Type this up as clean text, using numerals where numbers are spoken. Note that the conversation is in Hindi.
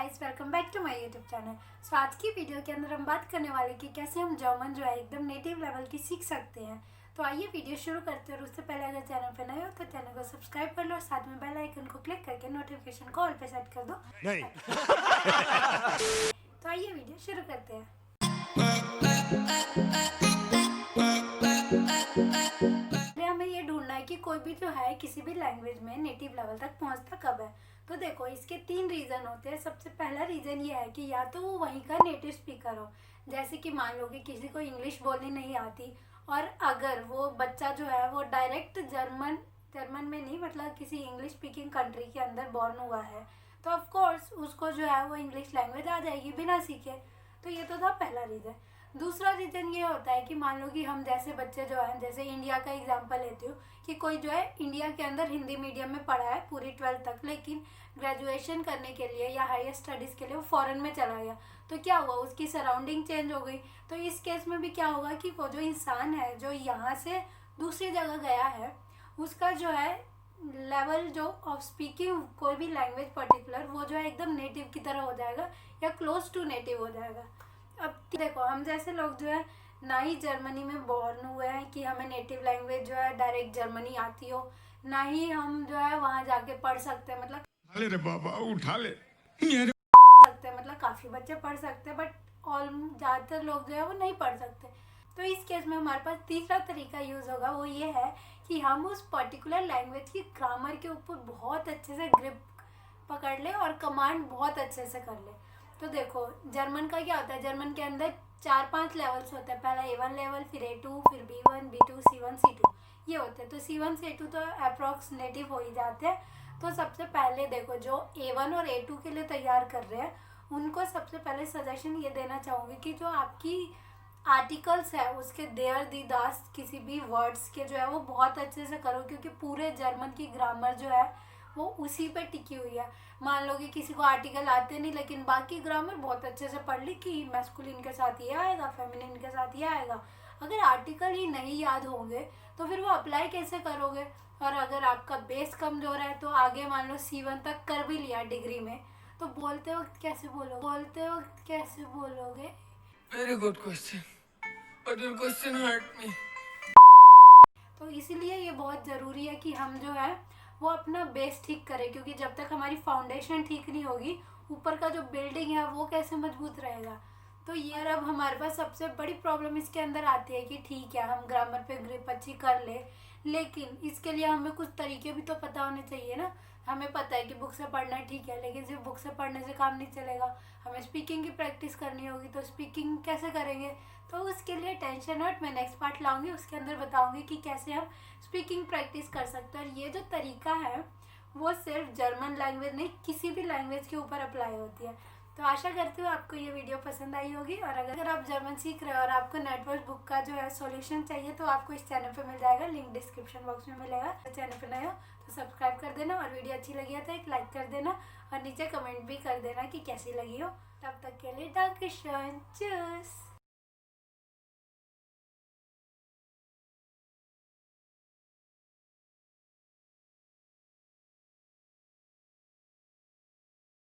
Guys, welcome back to my YouTube channel. So आज की वीडियो के अंदर हम बात करने वाले कि कैसे हम जर्मन जो है एकदम नेटिव लेवल की सीख सकते हैं। तो आइए वीडियो शुरू करते हैं। और उससे पहले अगर चैनल पे नए हो तो चैनल को सब्सक्राइब कर लो और साथ में बेल आइकन को क्लिक करके नोटिफिकेशन को ऑल पे सेट कर दो। नहीं। तो आइए वीडियो शुरू करते हैं। हमें ये ढूंढना है कि कोई भी जो है किसी भी लैंग्वेज में नेटिव लेवल तक पहुंचता कब है। तो देखो, इसके 3 रीज़न होते हैं। सबसे पहला रीज़न ये है कि या तो वो वहीं का नेटिव स्पीकर हो, जैसे कि मान लो कि किसी को इंग्लिश बोलनी नहीं आती और अगर वो बच्चा जो है वो डायरेक्ट जर्मन में नहीं, मतलब किसी इंग्लिश स्पीकिंग कंट्री के अंदर बॉर्न हुआ है, तो ऑफ कोर्स उसको जो है वो इंग्लिश लैंग्वेज आ जाएगी बिना सीखे। तो ये तो था पहला रीज़न। दूसरा रीज़न ये होता है कि मान लो कि हम जैसे बच्चे जो हैं, जैसे इंडिया का एग्जांपल लेती हूँ कि कोई जो है इंडिया के अंदर हिंदी मीडियम में पढ़ा है पूरी 12th तक, लेकिन ग्रेजुएशन करने के लिए या हायर स्टडीज़ के लिए वो फॉरेन में चला गया। तो क्या हुआ, उसकी सराउंडिंग चेंज हो गई। तो इस केस में भी क्या होगा कि वो जो इंसान है जो यहाँ से दूसरी जगह गया है, उसका जो है लेवल जो ऑफ स्पीकिंग कोई भी लैंग्वेज पर्टिकुलर, वो जो है एकदम नेटिव की तरह हो जाएगा या क्लोज टू नेटिव हो जाएगा। अब देखो, हम जैसे लोग जो है ना ही जर्मनी में बॉर्न हुए हैं कि हमें नेटिव लैंग्वेज जो है डायरेक्ट जर्मनी आती हो, ना ही हम जो है वहाँ जाके पढ़ सकते हैं, मतलब अरे बाबा उठा ले सकते हैं, मतलब काफ़ी बच्चे पढ़ सकते हैं, बट ज़्यादातर लोग जो है वो नहीं पढ़ सकते। तो इस केस में हमारे पास तीसरा तरीका यूज़ होगा, वो ये है कि हम उस पर्टिकुलर लैंग्वेज की ग्रामर के ऊपर बहुत अच्छे से ग्रिप पकड़ ले और कमांड बहुत अच्छे से कर ले। तो देखो, जर्मन का क्या होता है, जर्मन के अंदर 4-5 लेवल्स होते हैं। पहला A1 लेवल, फिर A2, फिर B1, B2, C1, C2 ये होते हैं। तो C1 से A2 तो अप्रॉक्स नेटिव हो ही जाते हैं। तो सबसे पहले देखो, जो A1 और A2 के लिए तैयार कर रहे हैं उनको सबसे पहले सजेशन ये देना चाहूँगी कि जो आपकी आर्टिकल्स है उसके देयर दी दास किसी भी वर्ड्स के जो है वो बहुत अच्छे से करो, क्योंकि पूरे जर्मन की ग्रामर जो है वो उसी पे टिकी हुई है। मान लो कि किसी को आर्टिकल आते नहीं, लेकिन बाकी ग्रामर बहुत अच्छे से पढ़ ली कि मैस्कुलिन के साथ ये आएगा, फेमिनिन के साथ ये आएगा। अगर आर्टिकल ही नहीं याद होंगे तो फिर वो अप्लाई कैसे करोगे। और अगर आपका बेस कमज़ोर है तो आगे मान लो C1 तक कर भी लिया डिग्री में, तो बोलते वक्त कैसे बोलोगे। Very good question, but your question hurt me. तो इसीलिए ये बहुत ज़रूरी है कि हम जो है वो अपना बेस ठीक करें, क्योंकि जब तक हमारी फाउंडेशन ठीक नहीं होगी, ऊपर का जो बिल्डिंग है वो कैसे मजबूत रहेगा। तो ये अब हमारे पास सबसे बड़ी प्रॉब्लम इसके अंदर आती है कि ठीक है हम ग्रामर पे ग्रिप अच्छी कर ले, लेकिन इसके लिए हमें कुछ तरीके भी तो पता होने चाहिए ना। हमें पता है कि बुक से पढ़ना ठीक है, लेकिन सिर्फ बुक से पढ़ने से काम नहीं चलेगा। हमें स्पीकिंग की प्रैक्टिस करनी होगी, तो स्पीकिंग कैसे करेंगे। तो उसके लिए टेंशन नॉट, मैं नेक्स्ट पार्ट लाऊंगी, उसके अंदर बताऊंगी कि कैसे हम स्पीकिंग प्रैक्टिस कर सकते हैं। और ये जो तरीका है वो सिर्फ जर्मन लैंग्वेज नहीं, किसी भी लैंग्वेज के ऊपर अप्लाई होती है। तो आशा करती हूँ आपको ये वीडियो पसंद आई होगी। और अगर आप जर्मन सीख रहे हो और आपको नेटवर्क बुक का जो है सॉल्यूशन चाहिए, तो आपको इस चैनल पे मिल जाएगा, लिंक डिस्क्रिप्शन बॉक्स में मिलेगा। तो चैनल पे नए हो तो सब्सक्राइब कर देना, और वीडियो अच्छी लगी है तो एक लाइक कर देना, और नीचे कमेंट भी कर देना कि कैसी लगी हो। तब तक के लिए danke schön, tschüss।